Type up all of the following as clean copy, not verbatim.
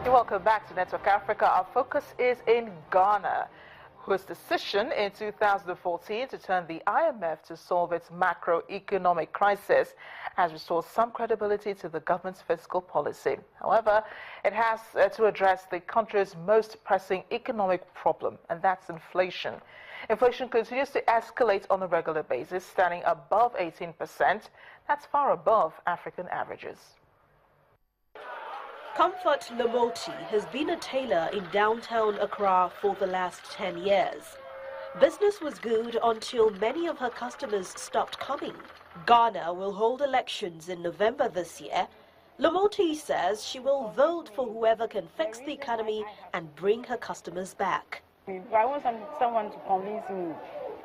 Welcome back to Network Africa. Our focus is in Ghana, whose decision in 2014 to turn the IMF to solve its macroeconomic crisis has restored some credibility to the government's fiscal policy. However, it has to address the country's most pressing economic problem, and that's inflation. Inflation continues to escalate on a regular basis, standing above 18%. That's far above African averages. Comfort Lomoti has been a tailor in downtown Accra for the last 10 years. Business was good until many of her customers stopped coming. Ghana will hold elections in November this year. Lomoti says she will vote for whoever can fix the economy and bring her customers back. I want someone to convince me.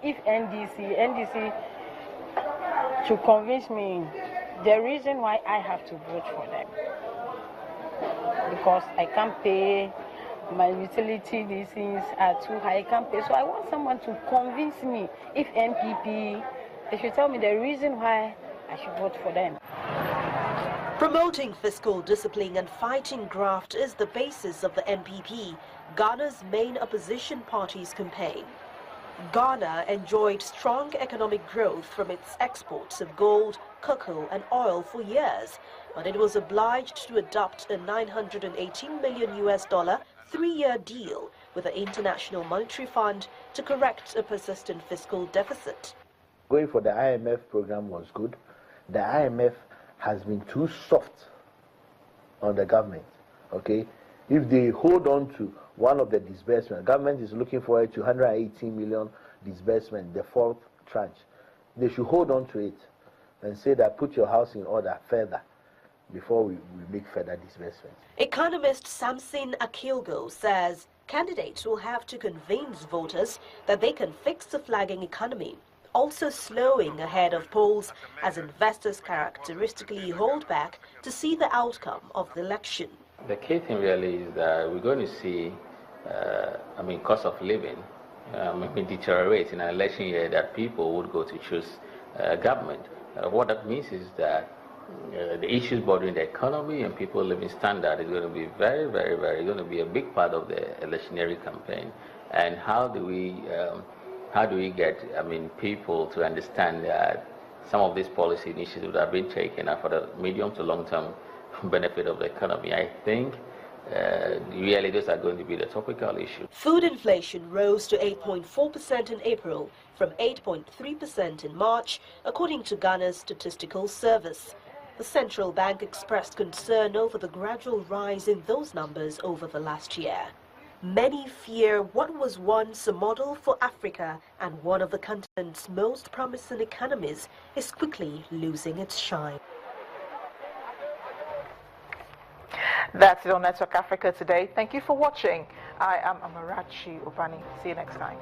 If NDC should convince me the reason why I have to vote for them. Because I can't pay, my utility, these things are too high, I can't pay. So I want someone to convince me, if NPP, they should tell me the reason why I should vote for them. Promoting fiscal discipline and fighting graft is the basis of the NPP, Ghana's main opposition party's campaign. Ghana enjoyed strong economic growth from its exports of gold, cocoa and oil for years, but it was obliged to adopt a $918 million three-year deal with the International Monetary Fund to correct a persistent fiscal deficit. Going for the IMF program was good. The IMF has been too soft on the government, okay? If they hold on to one of the disbursements, government is looking for a 218 million disbursement, the fourth tranche. They should hold on to it and say that put your house in order further before we make further disbursements. Economist Samson Akilgo says candidates will have to convince voters that they can fix the flagging economy, also slowing ahead of polls as investors characteristically hold back to see the outcome of the election. The key thing really is that we're going to see, cost of living deteriorate in an election year, that people would go to choose government. What that means is that the issues bothering the economy and people living standard is going to be very going to be a big part of the electionary campaign. And how do we get people to understand that some of these policy initiatives that have been taken are for the medium to long term benefit of the economy? I think really those are going to be the topical issue. Food inflation rose to 8.4% in April from 8.3% in March, according to Ghana's Statistical Service. The central bank expressed concern over the gradual rise in those numbers over the last year. Many fear what was once a model for Africa and one of the continent's most promising economies is quickly losing its shine. That's it on Network Africa today. Thank you for watching. I am Amarachi Obani. See you next time.